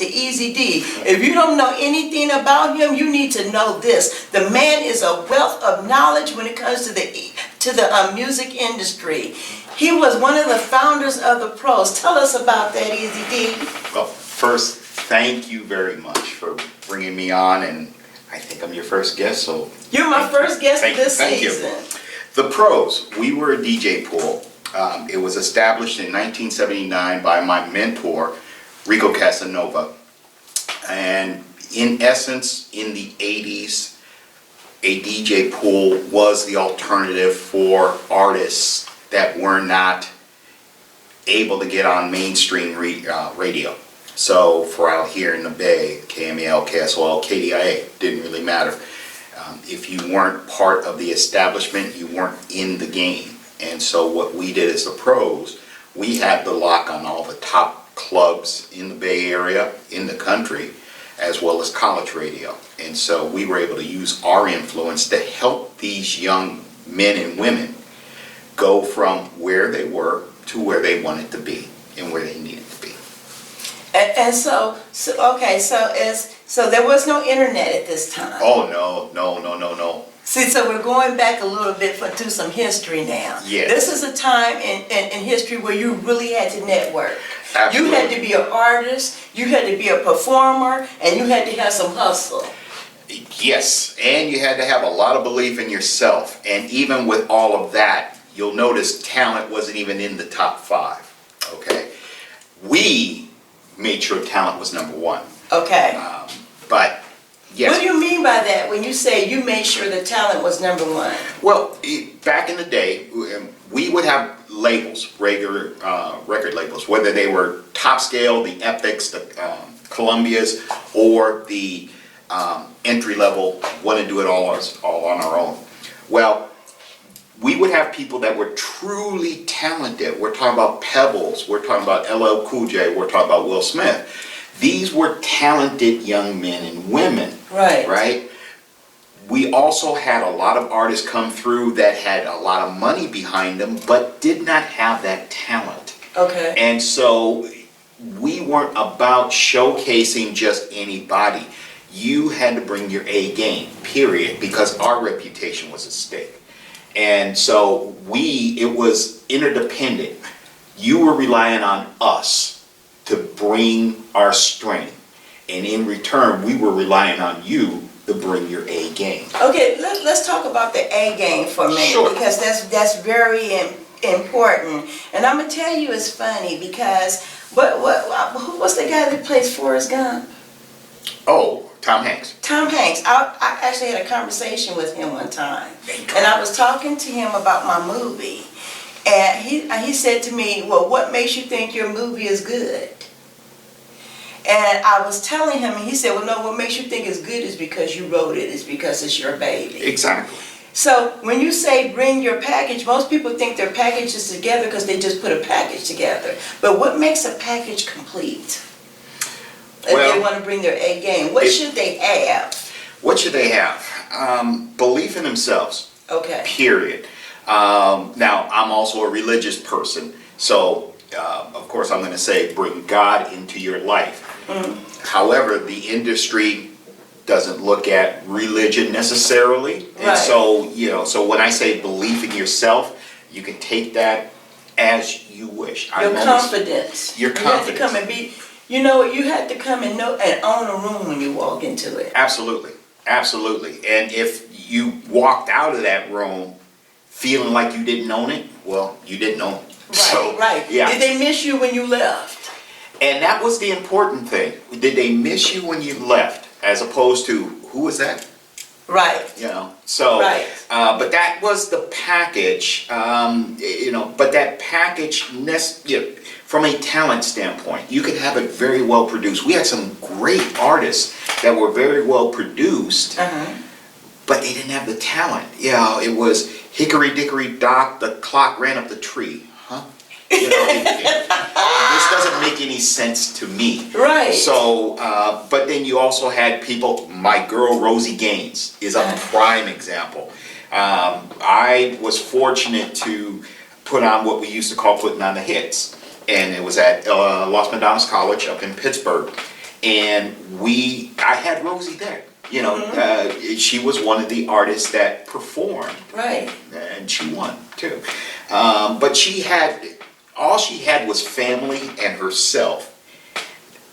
to Easy D. If you don't know anything about him, you need to know this. The man is a wealth of knowledge when it comes to the music industry. He was one of the founders of the Pros. Tell us about that, Easy D. Well, first, thank you very much for bringing me on, and I think I'm your first guest, so... You're my first guest of this season. Thank you. The Pros, we were a DJ pool. It was established in 1979 by my mentor, Rico Casanova. And in essence, in the 80s, a DJ pool was the alternative for artists that were not able to get on mainstream radio. So for out here in the Bay, KMEL, KSOL, KDIA, didn't really matter. If you weren't part of the establishment, you weren't in the game. And so what we did as the Pros, we had the lock on all the top clubs in the Bay Area, in the country, as well as college radio. And so we were able to use our influence to help these young men and women go from where they were to where they wanted to be and where they needed to be. And so there was no internet at this time. Oh, no. See, so we're going back a little bit to some history now. Yes. This is a time in history where you really had to network. Absolutely. You had to be an artist, you had to be a performer, and you had to have some hustle. Yes, and you had to have a lot of belief in yourself. And even with all of that, you'll notice talent wasn't even in the top 5. Okay? We made sure talent was number 1. Okay. But yes. What do you mean by that when you say you made sure the talent was number 1? Well, back in the day, we would have labels, regular record labels, whether they were Top Scale, the Epics, the Columbias, or the entry level, want to do it all on our own. Well, we would have people that were truly talented. We're talking about Pebbles, we're talking about LL Cool J, we're talking about Will Smith. These were talented young men and women. Right? We also had a lot of artists come through that had a lot of money behind them, but did not have that talent. Okay. And so we weren't about showcasing just anybody. You had to bring your A game, period, because our reputation was at stake. And so it was interdependent. You were relying on us to bring our strength. And in return, we were relying on you to bring your A game. Okay, let's talk about the A game for a minute. Sure. Because that's very important. And I'm gonna tell you, it's funny because who was the guy that plays Forrest Gump? Oh, Tom Hanks. Tom Hanks. I actually had a conversation with him one time, and I was talking to him about my movie, and he said to me, "Well, what makes you think your movie is good?" And I was telling him, and he said, "Well, no, what makes you think it's good is because you wrote it, it's because it's your baby." Exactly. So when you say bring your package, most people think their package is together because they just put a package together. But what makes a package complete? If they want to bring their A game, what should they have? What should they have? Belief in themselves. Okay. Period. Now, I'm also a religious person, so of course I'm going to say bring God into your life. Mm-hmm. However, the industry doesn't look at religion necessarily. And right. So when I say belief in yourself, you can take that as you wish. Your confidence. Your confidence. You have to come and be, you have to come and know and own a room when you walk into it. Absolutely. And if you walked out of that room feeling like you didn't own it, well, you didn't own it. Right. Yeah. Did they miss you when you left? And that was the important thing. Did they miss you when you left? As opposed to, who was that? Right. Right. But that was the package, but that package, from a talent standpoint, you could have it very well produced. We had some great artists that were very well produced, but they didn't have the talent. It was hickory dickory dock, the clock ran up the tree. This doesn't make any sense to me. Right. So, but then you also had people, my girl Rosie Gaines is a prime example. I was fortunate to put on what we used to call putting on the hits. And it was at Los Medanos College up in Pittsburgh. And I had Rosie there. You know, she was one of the artists that performed. Right. And she won too. But all she had was family and herself.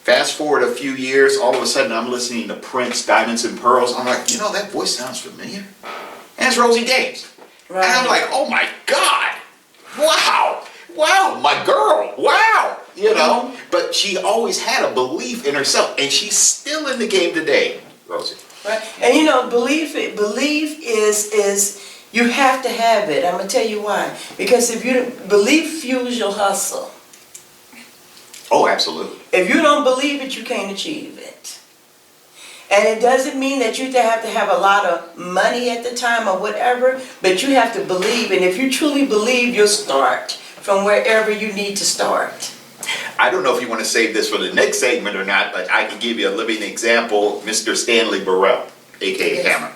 Fast forward a few years, all of a sudden I'm listening to Prince, Diamonds and Pearls. I'm like, you know, that voice sounds familiar. And it's Rosie Dames. Right. And I'm like, oh my God, wow, my girl, wow, you know. But she always had a belief in herself, and she's still in the game today, Rosie. Right. And you know, belief is you have to have it. I'm gonna tell you why. Because if you belief fuels your hustle. Oh, absolutely. If you don't believe it, you can't achieve it. And it doesn't mean that you have to have a lot of money at the time or whatever, but you have to believe. And if you truly believe, you'll start from wherever you need to start. I don't know if you want to save this for the next segment or not, but I can give you a living example. Mr. Stanley Burrell, a.k.a. Hammer.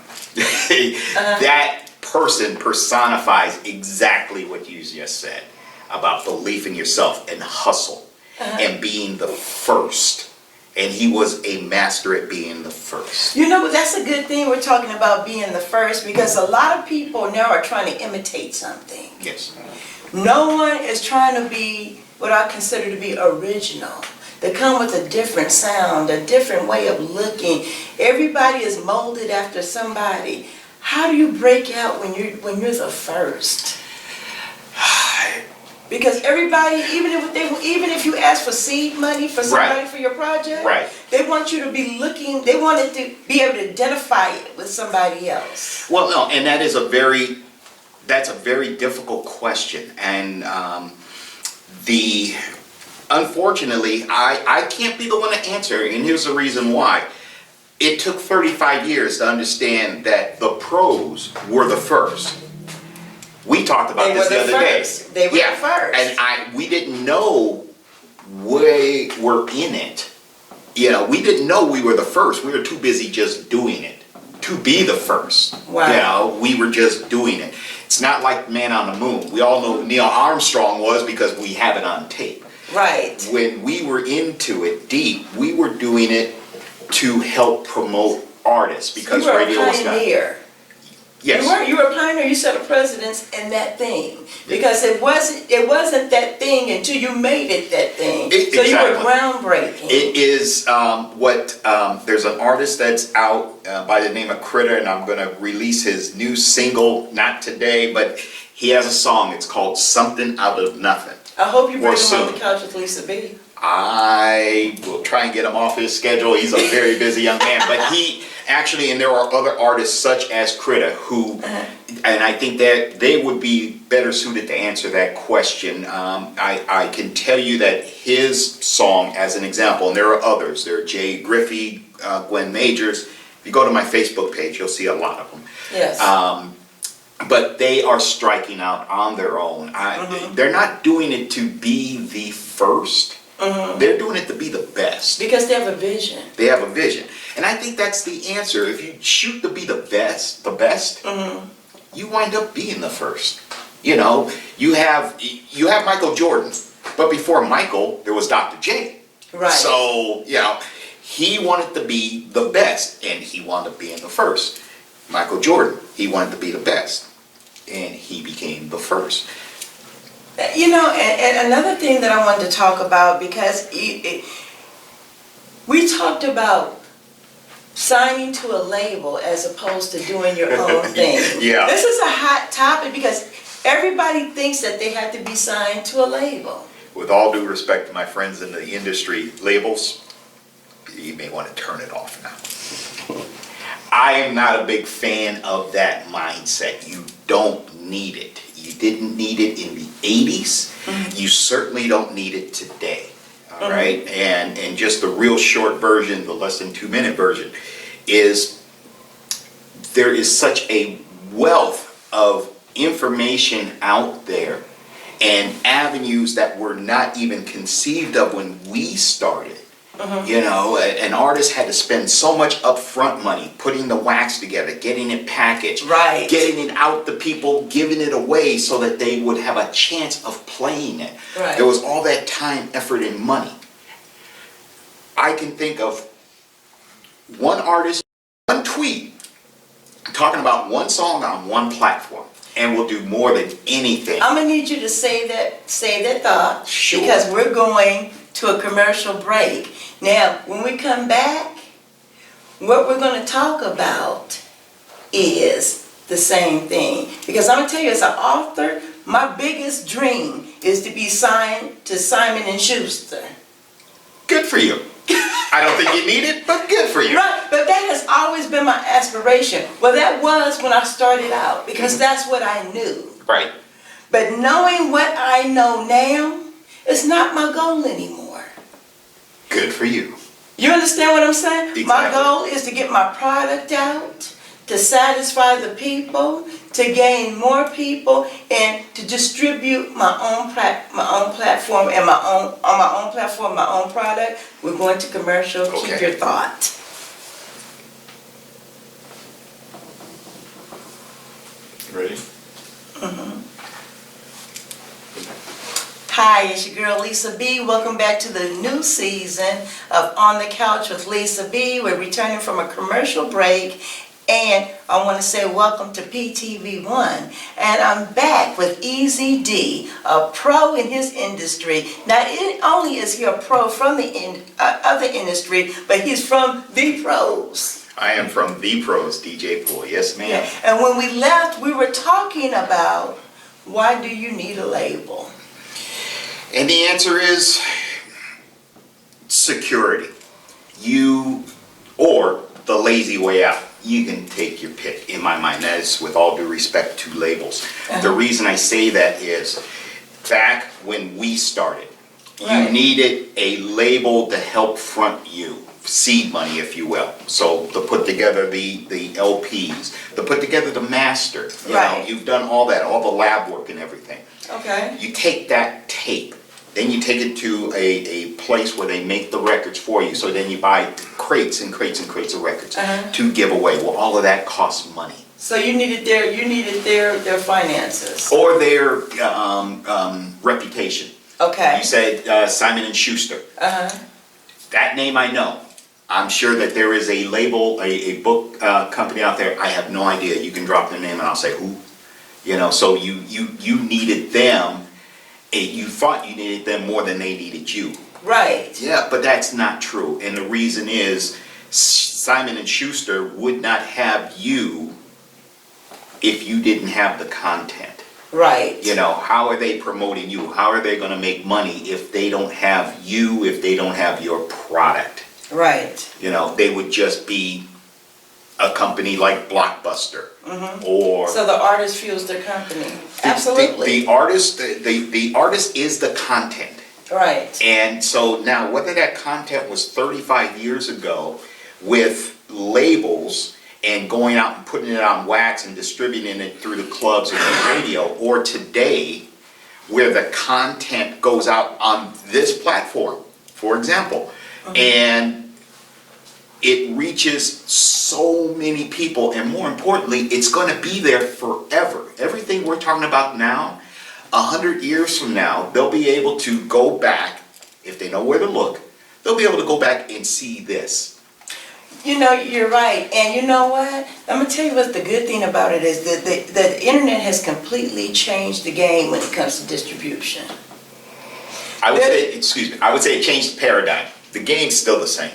That person personifies exactly what you just said about belief in yourself and hustle and being the first. And he was a master at being the first. You know, that's a good thing we're talking about being the first, because a lot of people now are trying to imitate something. Yes. No one is trying to be what I consider to be original. They come with a different sound, a different way of looking. Everybody is molded after somebody. How do you break out when you're the first? Because everybody, even if you ask for seed money for somebody Right. for your project, Right. they want you to be looking. They want it to be able to identify it with somebody else. Well, no, and that's a very difficult question, and unfortunately, I can't be the one to answer, and here's the reason why. It took 35 years to understand that the pros were the first. We talked about this the other day. They were the first. And we didn't know we were in it. You know, we didn't know we were the first. We were too busy just doing it to be the first. Wow. You know, we were just doing it. It's not like Man on the Moon. We all know who Neil Armstrong was because we have it on tape. Right. When we were into it deep, we were doing it to help promote artists because You were radio a was not. pioneer. Yes. You were a pioneer. You set a precedence in that thing, because it wasn't that thing until you made it that thing. So you were Exactly. groundbreaking. It is there's an artist that's out by the name of Critter, and I'm going to release his new single, not today, but he has a song. It's called Something Out of Nothing. I hope you bring him soon. on the couch with Lisa B. I will try and get him off his schedule. He's a very busy young man, but he actually, and there are other artists such as Critter who, and I think that they would be better suited to answer that question. I can tell you that his song, as an example, and there are others. There are Jay Griffey, Gwen Majors. If you go to my Facebook page, you'll see a lot of them. Yes. But they are striking out on their own. They're not doing it to be the first. They're doing it to be the best. Because they have a vision. They have a vision. And I think that's the answer. If you shoot to be the best, you wind up being the first. You know, you have Michael Jordan, but before Michael, there was Dr. J. Right. So, you know, he wanted to be the best, and he wound up being the first. Michael Jordan, he wanted to be the best, and he became the first. You know, and another thing that I wanted to talk about, because we talked about signing to a label as opposed to doing your own thing. Yeah. This is a hot topic because everybody thinks that they have to be signed to a label. With all due respect to my friends in the industry, labels, you may want to turn it off now. I am not a big fan of that mindset. You don't need it. You didn't need it in the 80s. You certainly don't need it today. All right? And just the real short version, the less than 2-minute version, is there is such a wealth of information out there and avenues that were not even conceived of when we started. You know, an artist had to spend so much upfront money putting the wax together, getting it packaged, Right. getting it out to people, giving it away so that they would have a chance of playing it. Right. There was all that time, effort, and money. I can think of one artist, one tweet, talking about one song on one platform, and will do more than anything. I'm gonna need you to save that thought. Sure. Because we're going to a commercial break. Now, when we come back, what we're gonna talk about is the same thing. Because I'm gonna tell you, as an author, my biggest dream is to be signed to Simon and Schuster. Good for you. I don't think you need it, but good for you. Right, but that has always been my aspiration. Well, that was when I started out, because that's what I knew. Right. But knowing what I know now, it's not my goal anymore. Good for you. You understand what I'm saying? Exactly. My goal is to get my product out, to satisfy the people, to gain more people, and to distribute my own platform and on my own platform, my own product. We're going to commercial. Okay. Keep your thought. Ready? Hi, it's your girl Lisa B. Welcome back to the new season of On the Couch with Lisa B. We're returning from a commercial break, and I want to say welcome to PTV1. And I'm back with Easy D, a pro in his industry. Not only is he a pro from the other industry, but he's from the pros. I am from The Pros, DJ Pool. Yes, ma'am. Yeah. And when we left, we were talking about, why do you need a label? And the answer is security. Or the lazy way out. You can take your pick, in my mind. That is with all due respect to labels. The reason I say that is, back when we started, Right. you needed a label to help front you. Seed money, if you will. So to put together the LPs, to put together the master. You Right. know, you've done all that, all the lab work and everything. Okay. You take that tape, then you take it to a place where they make the records for you. So then you buy crates and crates and crates of records to give away. Well, all of that costs money. So you needed their finances. Or their reputation. Okay. You said Simon and Schuster. That name I know. I'm sure that there is a label, a book company out there. I have no idea. You can drop their name and I'll say who. You know, so you needed them. You thought you needed them more than they needed you. Right. Yeah, but that's not true. And the reason is Simon and Schuster would not have you if you didn't have the content. Right. You know, how are they promoting you? How are they going to make money if they don't have you, if they don't have your product? Right. You know, they would just be a company like Blockbuster. Or So the artist fuels their company. Absolutely. the artist is the content. Right. And so now, whether that content was 35 years ago with labels and going out and putting it on wax and distributing it through the clubs or the radio, or today, where the content goes out on this platform, for example, and it reaches so many people, and more importantly, it's going to be there forever. Everything we're talking about now, 100 years from now, they'll be able to go back, if they know where to look, they'll be able to go back and see this. You know, you're right. And you know what? I'm going to tell you what the good thing about it is that the internet has completely changed the game when it comes to distribution. I would say it changed the paradigm. The game's still the same.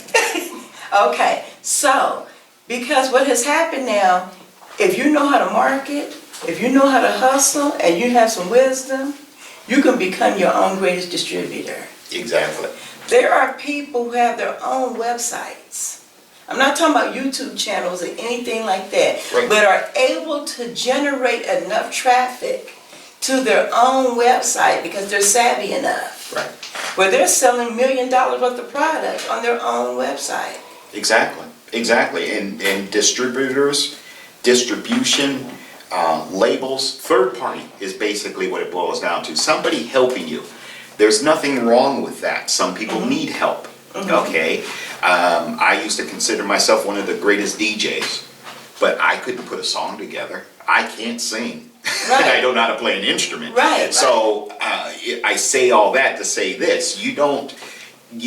Okay, so, because what has happened now, if you know how to market, if you know how to hustle, and you have some wisdom, you can become your own greatest distributor. Exactly. There are people who have their own websites. I'm not talking about YouTube channels or anything like that, Right. but are able to generate enough traffic to their own website because they're savvy enough. Right. Where they're selling $1 million worth of product on their own website. Exactly. And distribution, labels, third party is basically what it boils down to. Somebody helping you. There's nothing wrong with that. Some people need help. Okay? I used to consider myself one of the greatest DJs, but I couldn't put a song together. I can't sing. Right. And I don't know how to play an instrument. Right. So I say all that to say this. You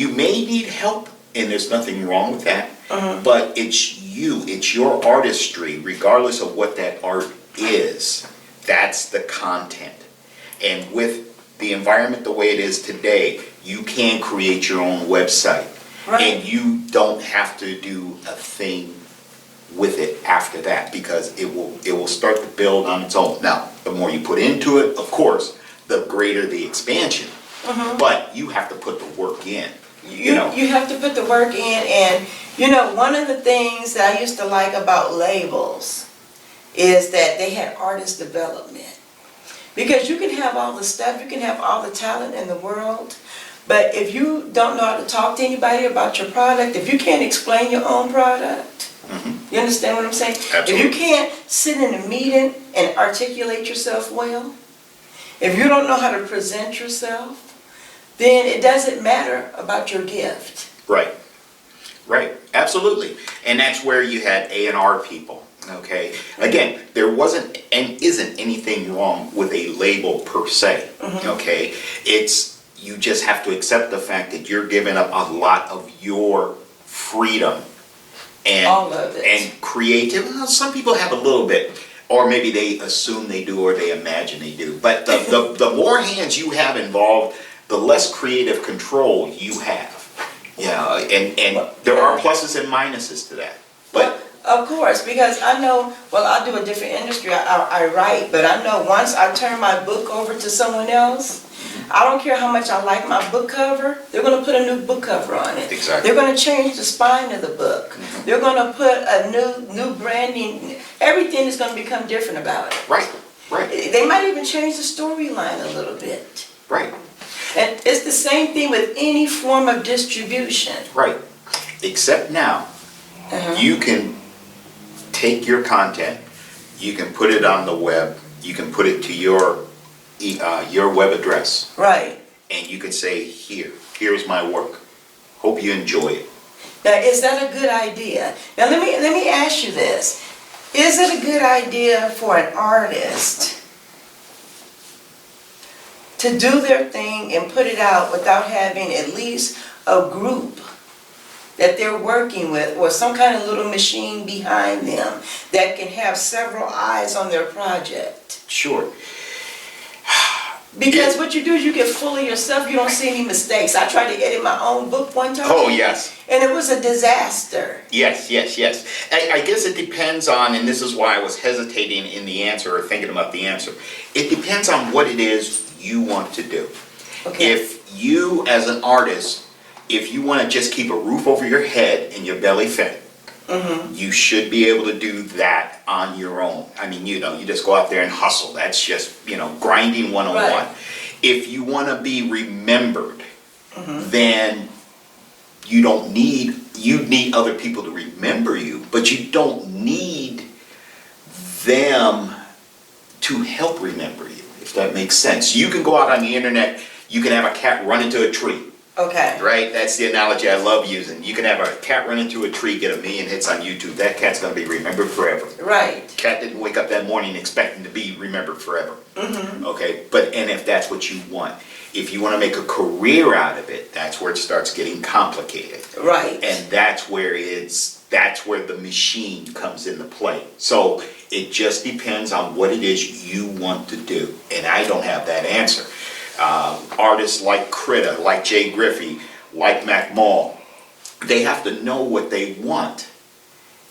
may need help and there's nothing wrong with that. But it's you, it's your artistry, regardless of what that art is. That's the content. And with the environment the way it is today, you can create your own website. Right. And you don't have to do a thing with it after that, because it will start to build on its own. Now, the more you put into it, of course, the greater the expansion. But you have to put the work in. You know. You have to put the work in, and you know, one of the things that I used to like about labels is that they had artist development. Because you can have all the stuff, you can have all the talent in the world, but if you don't know how to talk to anybody about your product, if you can't explain your own product, you understand what I'm saying? Absolutely. If you can't sit in a meeting and articulate yourself well, if you don't know how to present yourself, then it doesn't matter about your gift. Right, right, absolutely. And that's where you had A&R people, okay? Again, there wasn't and isn't anything wrong with a label per se, okay? It's, you just have to accept the fact that you're giving up a lot of your freedom and, All of it. and creative. Well, some people have a little bit, or maybe they assume they do, or they imagine they do. But the more hands you have involved, the less creative control you have. Yeah, and there are pluses and minuses to that. But Well, of course, because I know, well, I do a different industry, I write, but I know once I turn my book over to someone else, I don't care how much I like my book cover, they're going to put a new book cover on it. Exactly. They're going to change the spine of the book. They're going to put a new branding, everything is going to become different about it. right, right, They might even change the storyline a little bit. right, And it's the same thing with any form of distribution. right. Except now, you can take your content, you can put it on the web, you can put it to your web address, Right. and you can say, here's my work. Hope you enjoy it. Now, is that a good idea? Now, let me ask you this. Is it a good idea for an artist to do their thing and put it out without having at least a group that they're working with, or some kind of little machine behind them that can have several eyes on their project? Sure. Because what you do is you get full of yourself, you don't see any mistakes. I tried to edit my own book one time. Oh, yes. And it was a disaster. Yes, yes, yes. I guess it depends on, and this is why I was hesitating in the answer or thinking about the answer. It depends on what it is you want to do. Okay. If you, as an artist, if you want to just keep a roof over your head and your belly fed, you should be able to do that on your own. I mean, you just go out there and hustle. That's just, grinding 101. Right. If you want to be remembered, then you need other people to remember you, but you don't need them to help remember you, if that makes sense. You can go out on the internet, you can have a cat run into a tree. Okay. Right? That's the analogy I love using. You can have a cat run into a tree, get 1 million hits on YouTube. That cat's going to be remembered forever. Right. Cat didn't wake up that morning expecting to be remembered forever. Okay? And if that's what you want. If you want to make a career out of it, that's where it starts getting complicated. Right. And that's where the machine comes into play. So it just depends on what it is you want to do. And I don't have that answer. Artists like Critta, like Jay Griffey, like Mac Mall, they have to know what they want.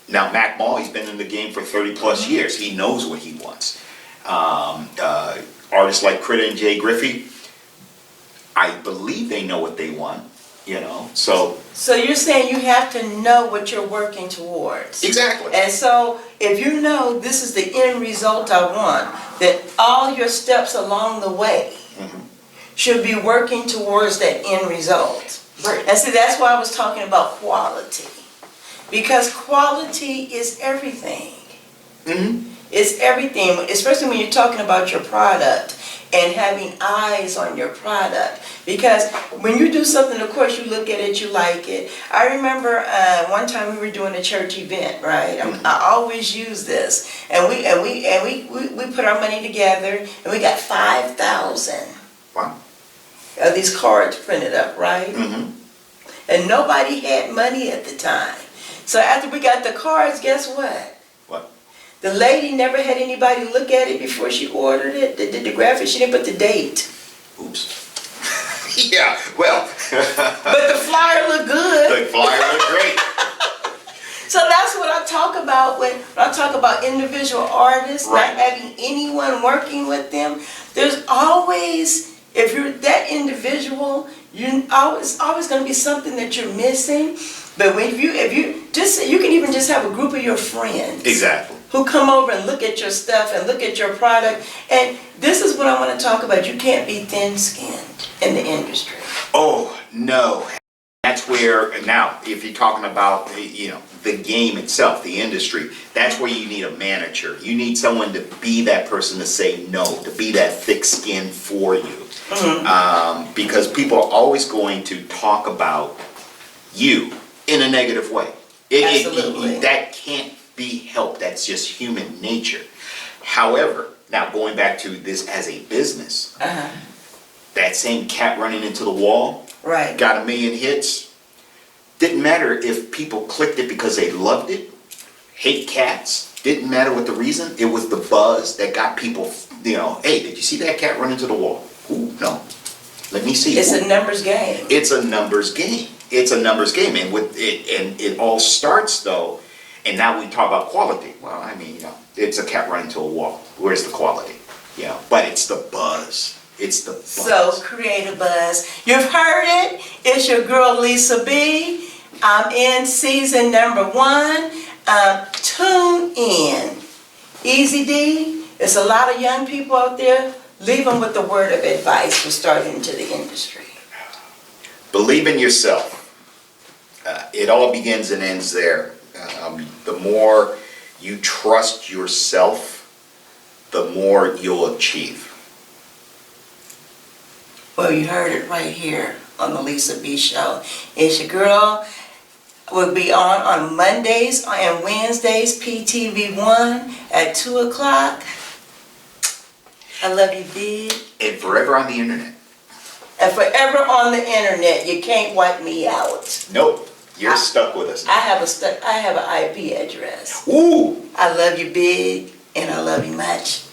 Now, Mac Mall, he's been in the game for 30 plus years. He knows what he wants. Artists like Critta and Jay Griffey, I believe they know what they want, so. So you're saying you have to know what you're working towards. Exactly. And so if you know this is the end result I want, then all your steps along the way should be working towards that end result. Right. And see, that's why I was talking about quality. Because quality is everything. It's everything, especially when you're talking about your product and having eyes on your product. Because when you do something, of course, you look at it, you like it. I remember one time we were doing a church event, right? I always use this, and we put our money together, and we got 5,000 Wow. of these cards printed up, right? and nobody had money at the time. So after we got the cards, guess what? What? The lady never had anybody look at it before she ordered it. They did the graphic, she didn't put the date. Oops. Yeah, well, But the flyer looked good. the flyer looked great. So that's what I talk about when I talk about individual artists, Right. not having anyone working with them. There's always, if you're that individual, you always going to be something that you're missing. But if you just, you can even just have a group of your friends. Exactly. Who come over and look at your stuff and look at your product. And this is what I want to talk about. You can't be thin-skinned in the industry. Oh, no. That's where, now, if you're talking about, the game itself, the industry, that's where you need a manager. You need someone to be that person to say no, to be that thick skin for you. Because people are always going to talk about you in a negative way. Absolutely. That can't be helped. That's just human nature. However, now going back to this as a business, that same cat running into the wall, Right. got 1 million hits. Didn't matter if people clicked it because they loved it. Hate cats. Didn't matter what the reason. It was the buzz that got people, hey, did you see that cat run into the wall? Ooh, no. Let me see. It's Ooh. a numbers game. It's a numbers game. It's a numbers game. And with it, and it all starts though, and now we talk about quality. Well, I mean, it's a cat running into a wall. Where's the quality? But it's the buzz. It's the buzz. So create a buzz. You've heard it. It's your girl Lisa B. I'm in season number 1. Tune in. Easy D. There's a lot of young people out there. Leave them with the word of advice for starting into the industry. Believe in yourself. It all begins and ends there. The more you trust yourself, the more you'll achieve. Well, you heard it right here on the Lisa B Show. It's your girl. We'll be on Mondays and Wednesdays, PTV1 at 2 o'clock. I love you, big. And forever on the internet. And forever on the internet. You can't wipe me out. Nope. You're stuck with us. I have an IP address. Ooh! I love you, big, and I love you much.